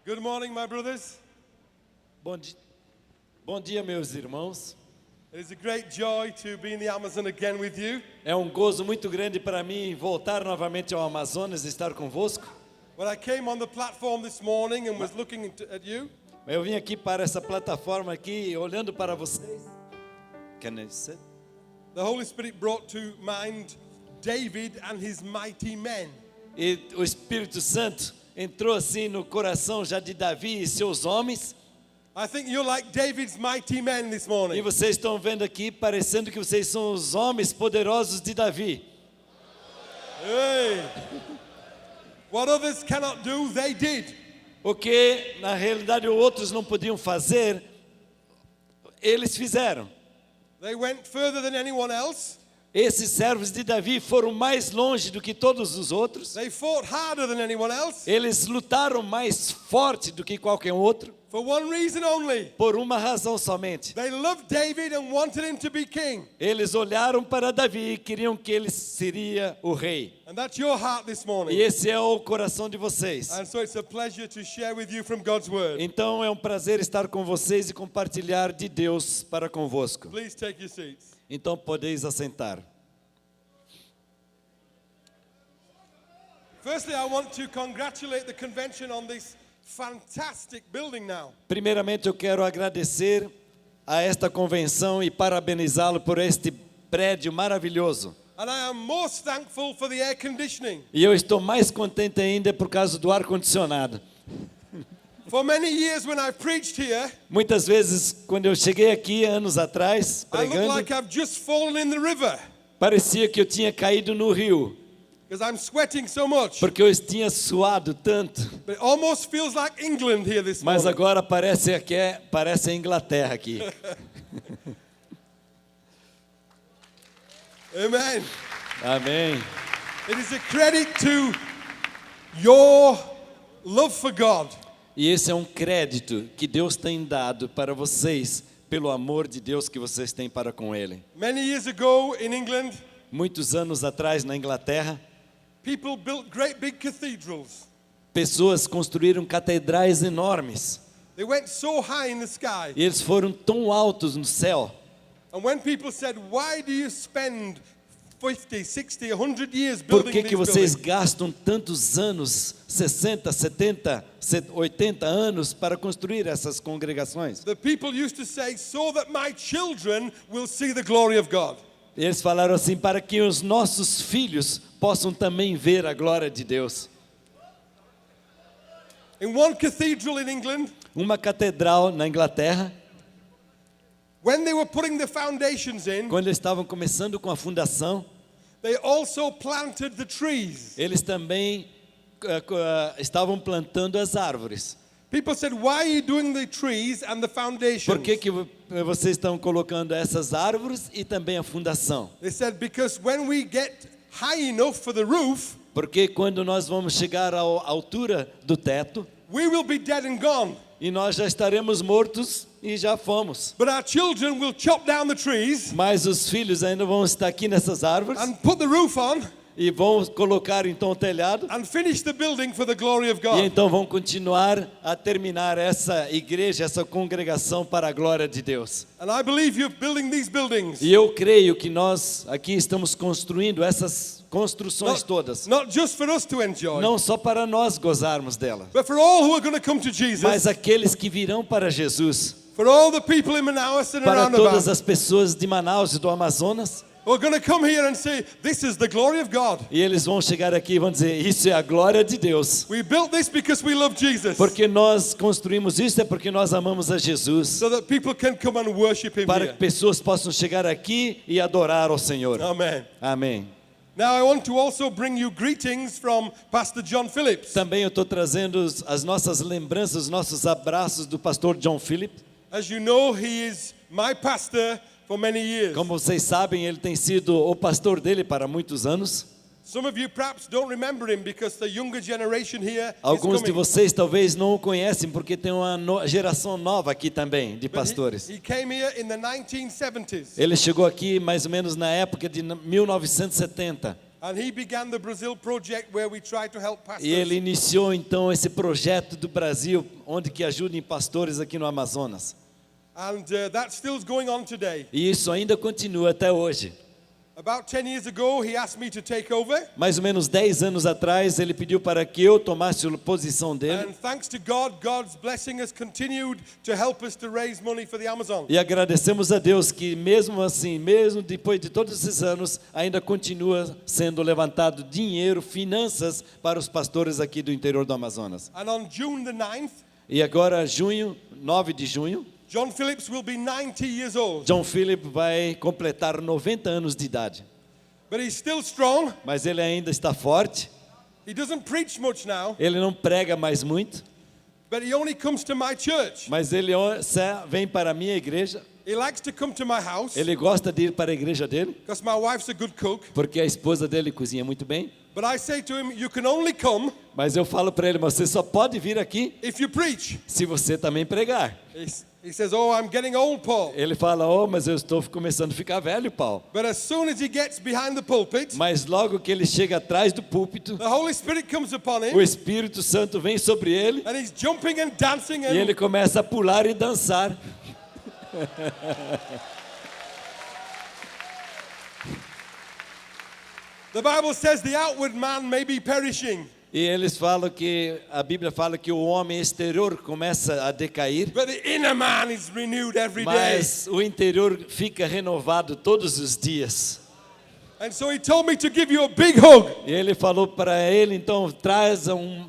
Good morning, my brothers. Bom dia, meus irmãos. It is a great joy to be in the Amazon again with you. É um gozo muito grande para mim voltar novamente ao Amazonas e estar convosco. When I came on the platform this morning and was looking at you, Eu vim aqui para essa plataforma aqui, olhando para vocês. Can I sit? the Holy Spirit brought to mind David and his mighty men. E o Espírito Santo entrou assim no coração já de Davi e seus homens. I think you're like David's mighty men this E morning. vocês estão vendo aqui, parecendo que vocês são os homens poderosos de Davi. Hey. What others cannot do, they did. O que na realidade outros não podiam fazer, eles fizeram. They went further than anyone else. Esses servos de Davi foram mais longe do que todos os outros. They fought harder than anyone else. Eles lutaram mais forte do que qualquer outro, For one reason only. por uma razão somente. They loved David and wanted him to be king. Eles olharam para Davi e queriam que ele seria o rei. And that's your heart this morning. E esse é o coração de vocês. And so it's a pleasure to share with you from God's word. Então é um prazer estar com vocês e compartilhar de Deus para convosco. Please take your seats. Então podeis assentar. Firstly, I want to congratulate the convention on this fantastic building now. Primeiramente eu quero agradecer a esta convenção e parabenizá-lo por este prédio maravilhoso. And I am most thankful for the air conditioning. E eu estou mais contente ainda por causa do ar-condicionado. For many years when I've preached here, Muitas vezes, quando eu cheguei aqui anos atrás, I look pregando, like I've just fallen in the river parecia que eu tinha caído no rio, because I'm sweating so much. porque eu tinha suado tanto. But it almost feels like England here this Mas morning. agora parece a Inglaterra aqui. Amen. Amém. It is a credit to your love for God. E esse é um crédito que Deus tem dado para vocês, pelo amor de Deus que vocês têm para com Ele. Many years ago in England, Muitos anos atrás, na Inglaterra, people built great big cathedrals. pessoas construíram catedrais enormes. They went so high in the sky. E eles foram tão altos no céu. And when people said, why do you spend 50, 60, 100 years Por building que these vocês buildings? gastam tantos anos, 60, 70, 80 anos para construir essas congregações? The people used to say, so that my children will see the glory of God. Eles falaram assim, para que os nossos filhos possam também ver a glória de Deus. In one cathedral in England, Uma catedral na Inglaterra, when they were putting the foundations in, quando eles estavam começando com a fundação, they also planted the trees. eles também estavam plantando as árvores. People said, why are you doing the trees and the foundations? Por que vocês estão colocando essas árvores e também a fundação? They said, because when we get high enough for the roof, Porque quando nós vamos chegar à altura do teto, we will be dead and gone. e nós já estaremos mortos e já fomos. But our children will chop down the trees Mas os filhos ainda vão estar aqui nessas árvores and put the roof on e vão colocar então o telhado and finish the building for the glory of e God. então vão continuar a terminar essa igreja, essa congregação para a glória de Deus. And I believe you're building these buildings E eu creio que nós aqui estamos construindo essas construções todas, not just for us to enjoy, não só para nós gozarmos delas, but for all who are going to come to Jesus, mas aqueles que virão para Jesus, for all the people in Manaus and para around todas about, as pessoas de Manaus e do Amazonas. who are going to come here and say, this is the glory of God. E eles vão chegar aqui e vão dizer, isso é a glória de Deus. We built this because we love Jesus, Porque nós construímos isso é porque nós amamos a Jesus. so that people can come and worship Him Para que here. pessoas possam chegar aqui e adorar ao Senhor. Amen. Amém. Now I want to also bring you greetings from Pastor John Phillips. Também eu estou trazendo as nossas lembranças, os nossos abraços do pastor John Philip. As you know, he is my pastor for many years. Como vocês sabem, ele tem sido o pastor dele para muitos anos. Some of you perhaps don't remember him because the younger generation here is Alguns de coming. vocês talvez não o conhecem porque tem uma geração nova aqui também de But pastores. he came here in the 1970s. Ele chegou aqui mais ou menos na época de 1970. And he began the Brazil project where we try to help pastors. E ele iniciou então esse projeto do Brasil, onde que ajudem pastores aqui no Amazonas. And that still is going on today. E isso ainda continua até hoje. About 10 years ago, he asked me to take over. Mais ou menos 10 anos atrás, ele pediu para que eu tomasse a posição dele. And thanks to God, God's blessing has continued to help us to raise money for the Amazon. E agradecemos a Deus que mesmo assim, mesmo depois de todos esses anos, ainda continua sendo levantado dinheiro, finanças para os pastores aqui do interior do Amazonas. And on June the 9th, E agora, 9 de junho, John Phillips will be 90 years old. John Philip vai completar 90 anos de idade. But he's still strong. Mas ele ainda está forte, He doesn't preach much now, ele não prega mais muito, but he only comes to my church. mas ele vem para a minha igreja, He likes to come to my house ele gosta de ir para a igreja dele, because my wife's a good cook. porque a esposa dele cozinha muito bem. But I say to him, you can only come Mas eu falo para ele, mas você só pode vir aqui if you preach. se você também pregar. He says, oh, I'm getting old, Paul. Ele fala, mas eu estou começando a ficar velho, Paulo. But as soon as he gets behind the pulpit, Mas logo que ele chega atrás do púlpito, the Holy Spirit comes upon o him, Espírito Santo vem sobre ele and he's jumping and dancing. e ele And começa a pular e dançar. the Bible says the outward man may be perishing, E eles falam que, a Bíblia fala que o homem exterior começa a decair, but the inner man is renewed every day. mas o interior fica renovado todos os dias. And so he told me to give you a big hug E ele falou para ele, então,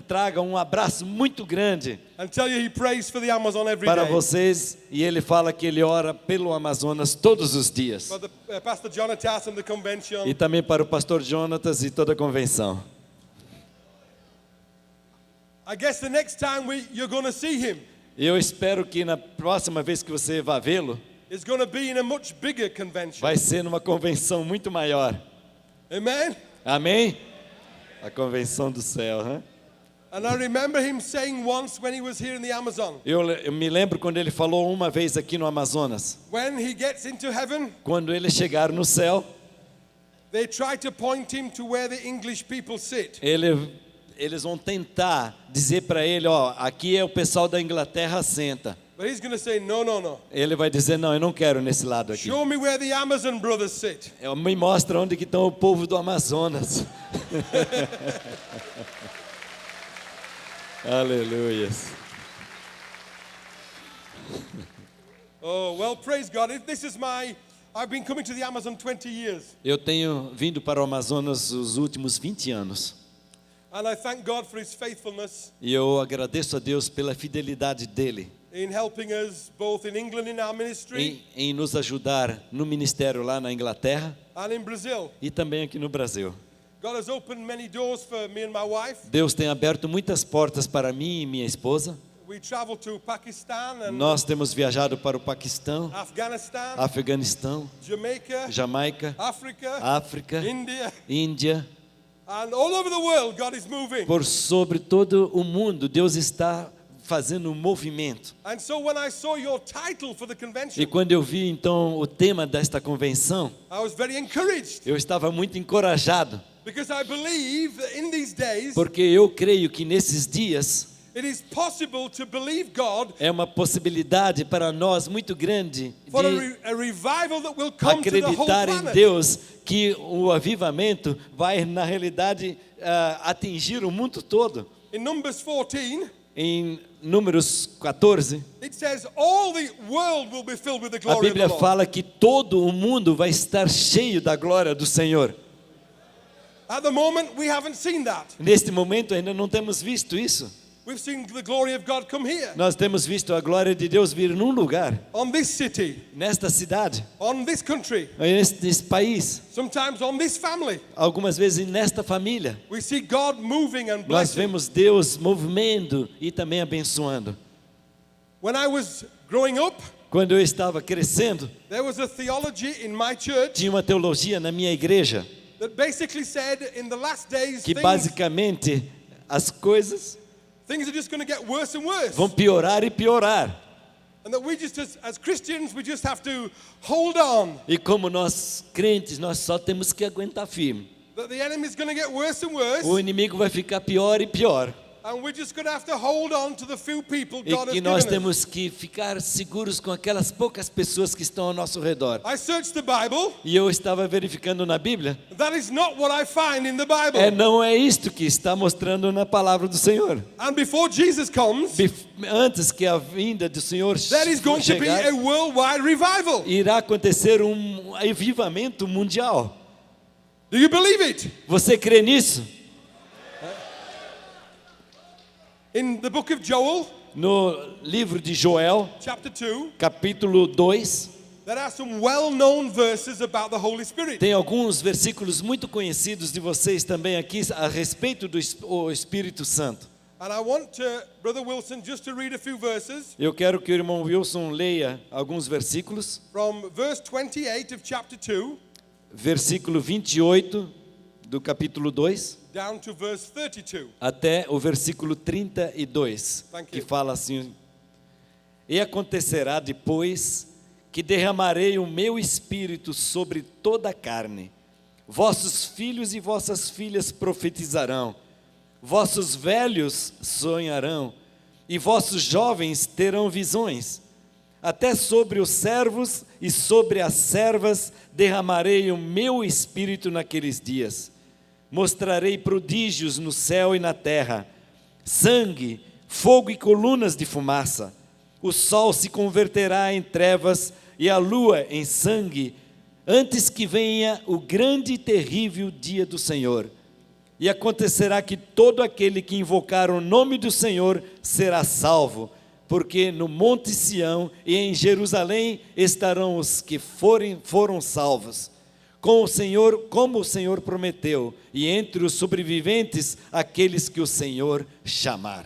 traga um abraço muito grande and tell you he prays for the Amazon every para day. vocês. E ele fala que ele ora pelo Amazonas todos os dias. For the Pastor Jonatas and the convention. E também para o pastor Jonatas e toda a convenção. I guess the next time you're going to see him E eu espero que na próxima vez que você vá vê-lo, is going to be in a much bigger convention. vai ser numa convenção muito maior. Amen? Amém? A convenção do céu, né? And I remember him saying once when he was here in the Amazon, Eu me lembro quando ele falou uma vez aqui no Amazonas, when he gets into heaven, quando ele chegar no céu, they try to point him to where the English people sit. eles vão tentar dizer para ele, aqui é o pessoal da Inglaterra senta. But he's going to say, no, no, no. Ele vai dizer, não, eu não quero nesse lado aqui. Show me where the Amazon brothers sit. Me mostra onde que estão o povo do Amazonas. Aleluia. Oh, well, praise God. I've been coming to the Amazon 20 years. Eu tenho vindo para o Amazonas os últimos 20 anos. And I thank God for his faithfulness E eu agradeço a Deus pela fidelidade dele in helping us both in England in our ministry em nos ajudar no ministério lá na Inglaterra and in Brazil. e também aqui no Brasil. God has opened many doors for me and my wife. Deus tem aberto muitas portas para mim e minha esposa. We traveled to Pakistan and Nós temos viajado para o Paquistão, Afghanistan, Afeganistão, Jamaica, Jamaica, Africa, África, India, Índia, and all over the world God is moving. por sobre todo o mundo. Deus está fazendo um movimento. And so when I saw your title for the E convention, quando eu vi então o tema desta convenção, I was very encouraged eu estava muito encorajado, because I believe that in these days porque eu creio que nesses dias it is possible to believe God é uma possibilidade para nós muito grande for de a revival that will come to the whole acreditar em planet. Deus que o avivamento vai na realidade atingir o mundo todo. In Numbers 14, Em Números 14, it says all the world will be filled with the a glory of the Bíblia Lord. fala que todo o mundo vai estar cheio da glória do Senhor. At the moment, we haven't seen that. Neste momento ainda não temos visto isso. We've seen the glory of God come here, Nós temos visto a glória de Deus vir num lugar, on this city, nesta cidade, on this country, neste país, sometimes on this family. algumas vezes nesta família. We see God moving and Nós blessing. vemos Deus movendo e também abençoando. When I was growing up, Quando eu estava crescendo, there was a theology in my church tinha uma teologia na minha igreja that basically said in the last days que basicamente as coisas things are just going to get worse and worse. vão piorar e piorar. And that we just, as Christians, we just have to hold on. E como nós crentes, nós só temos que aguentar firme. that the enemy's going to get worse and worse, o inimigo vai ficar pior e pior. and we're just going to have to hold on to the few people E God has que given nós us. temos que ficar seguros com aquelas poucas pessoas que estão ao nosso redor. I searched the Bible. E eu estava verificando na Bíblia. That is not what I find in the Bible. Não é isto que está mostrando na palavra do Senhor. And before Jesus comes, Antes que a vinda do Senhor there is going to be chegar, a worldwide revival. irá acontecer um avivamento mundial. Do you believe it? Você crê nisso? In the book of Joel, No livro de Joel, chapter 2, capítulo 2, there are some well-known verses about the Holy Spirit. tem alguns versículos muito conhecidos de vocês também aqui a respeito do Espírito Santo. And I want Brother Wilson just to read a few verses Eu quero que o irmão Wilson leia alguns versículos, from verse 28 of chapter 2 versículo 28 do capítulo 2, down to verse 32. até o versículo 32, Thank que you. fala assim: E acontecerá depois que derramarei o meu espírito sobre toda a carne. Vossos filhos e vossas filhas profetizarão, vossos velhos sonharão, e vossos jovens terão visões. Até sobre os servos e sobre as servas derramarei o meu espírito naqueles dias. Mostrarei prodígios no céu e na terra, sangue, fogo e colunas de fumaça. O sol se converterá em trevas e a lua em sangue, antes que venha o grande e terrível dia do Senhor. E acontecerá que todo aquele que invocar o nome do Senhor será salvo, porque no Monte Sião e em Jerusalém estarão os que foram salvos. Como o Senhor prometeu, e entre os sobreviventes, aqueles que o Senhor chamar.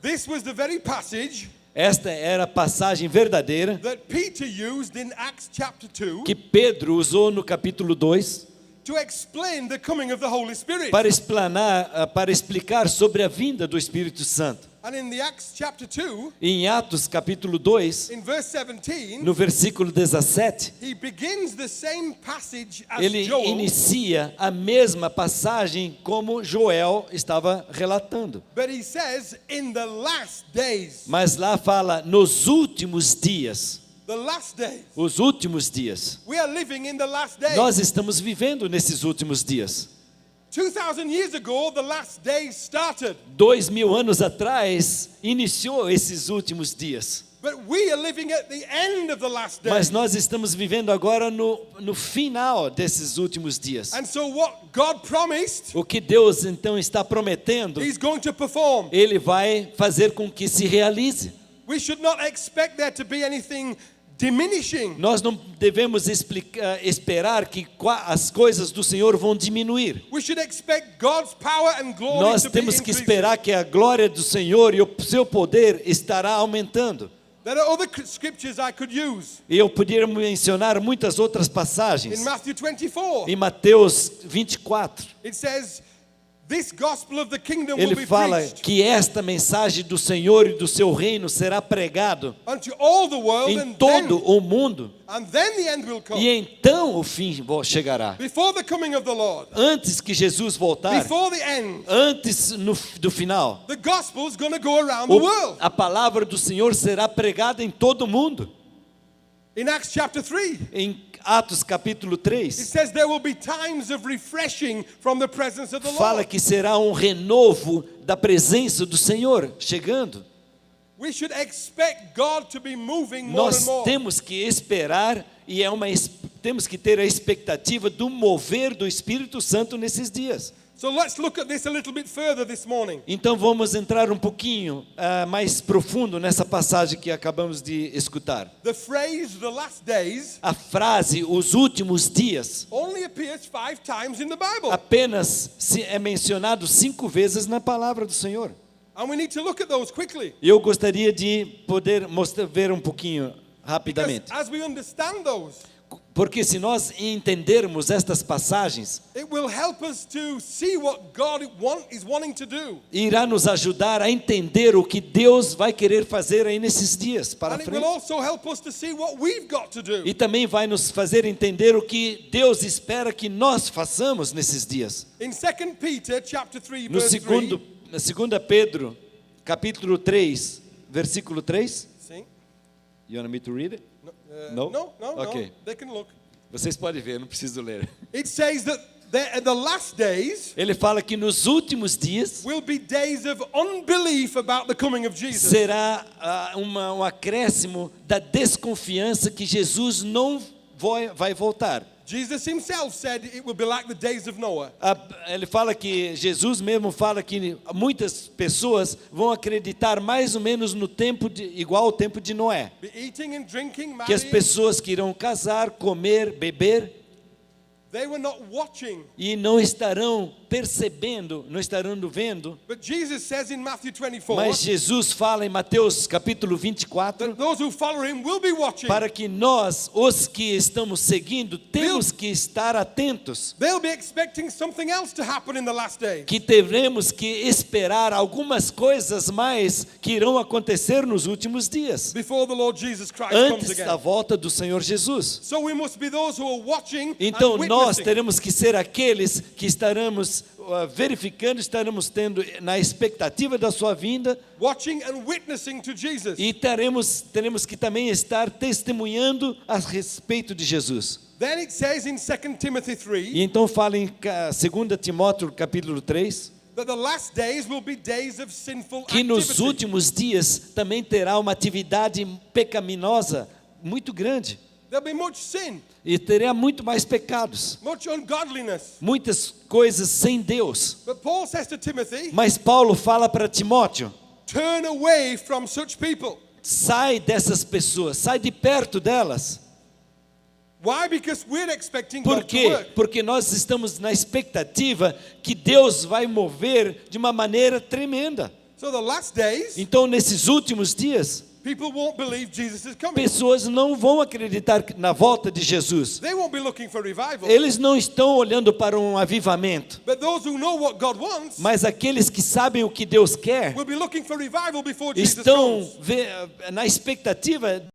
This was the very passage Esta era a passagem verdadeira that Peter used in Acts chapter 2 que Pedro usou no capítulo 2 to explain the coming of the Holy Spirit. para explicar sobre a vinda do Espírito Santo. And in the Acts chapter 2, Em Atos capítulo 2, in verse 17, no versículo 17, he begins the same passage as ele Joel, inicia a mesma passagem como Joel estava relatando. but he says, in the last days. Mas lá fala nos últimos dias. The last days. Os últimos dias. We are living in the last days. Nós estamos vivendo nesses últimos dias. 2,000 years ago, the last days started. 2000 anos atrás, iniciou esses últimos dias. But we are living at the end of the last days. Mas nós estamos vivendo agora no final desses últimos dias. And so what God promised, O que Deus então está prometendo, He's going to perform. Ele vai fazer com que se realize. We should not expect there to be anything diminishing. Nós não devemos esperar que as coisas do Senhor vão diminuir. We should expect God's power and glory Nós to be temos que increasing. esperar que a glória do Senhor e o seu poder estará aumentando. There are other scriptures I could use. E eu poderia mencionar muitas outras In passagens. Matthew 24, Em Mateus 24, it says, this gospel of the kingdom will ele be fala preached que esta mensagem do Senhor e do seu reino será pregado unto all the world, em todo o mundo. and then the end will come. E então o fim chegará. Before the coming of the Lord, Antes que Jesus voltar, before the end, antes do final, the gospel is going to go around the world. a palavra do Senhor será pregada em todo o mundo. In Acts chapter 3, Em Atos capítulo it 3, says there will be times of refreshing from the presence of the fala Lord. que será um renovo da presença do Senhor chegando. We should expect God to be moving more and Nós more. temos que esperar e temos que ter a expectativa do mover do Espírito Santo nesses dias. So let's look at this a little bit further this morning. Então vamos entrar um pouquinho mais profundo nessa passagem que acabamos de escutar. The phrase "the last days" A frase os últimos dias only appears 5 times in the Bible. apenas é mencionado 5 vezes na palavra do Senhor. And we need to look at those quickly. Eu gostaria de poder ver um pouquinho Because rapidamente. as we understand those, Porque se nós entendermos estas passagens, it will help us to see what God is wanting to do. irá nos ajudar a entender o que Deus vai querer fazer aí nesses dias para And it will frente. also help us to see what we've got to do. E também vai nos fazer entender o que Deus espera que nós façamos nesses dias. In 2 Peter chapter 3 No verse 3. segundo, na 2 Pedro, capítulo 3, versículo 3. Sim. You want me to read it? No, No? no, Okay. no. They can look. Vocês podem ver, não preciso ler. It says that the last days Ele fala que nos últimos dias will be days of unbelief about the coming of Jesus. será um acréscimo da desconfiança que Jesus não vai voltar. Jesus himself said it will be like the days of Noah. Ele fala que, Jesus mesmo fala que muitas pessoas vão acreditar mais ou menos no tempo igual ao tempo de Noé. Be eating and drinking, Que as marrying. pessoas que irão casar, comer, beber They were not watching. e não estarão percebendo, não estarão vendo. But Jesus says in Matthew 24 Mas Jesus fala em Mateus capítulo 24, that those who follow him will be watching. para que nós, os que estamos seguindo, temos que estar atentos, They'll be expecting something else to happen in the last day. que teremos que esperar algumas coisas mais que irão acontecer nos últimos dias, Before the Lord Jesus Christ comes antes da again. volta do Senhor Jesus. So we must be those who are watching Então and nós witnessing. teremos que ser aqueles que estaremos verificando, estaremos tendo na expectativa da sua vinda, Watching and witnessing to Jesus. e teremos que também estar testemunhando a respeito de Jesus. Then it says in 2 Timothy 3 E então fala em 2 Timóteo capítulo 3, that the last days will be days of sinful que nos activity. últimos dias também terá uma atividade pecaminosa muito grande, There'll be much sin, e terá muito mais pecados, much ungodliness. muitas coisas sem Deus. But Paul says to Timothy, Mas Paulo fala para Timóteo: turn away from such people. sai dessas pessoas, sai de perto delas. Why? Because we're expecting Por God to quê? work. Porque nós estamos na expectativa que Deus vai mover de uma maneira tremenda. So the last days, Então, nesses últimos dias, people won't believe Jesus is coming. pessoas não vão acreditar na volta de Jesus. They won't be looking for revival. Eles não estão olhando para um avivamento, But those who know what God wants mas aqueles que sabem o que Deus quer will be looking for revival before Jesus estão comes. na expectativa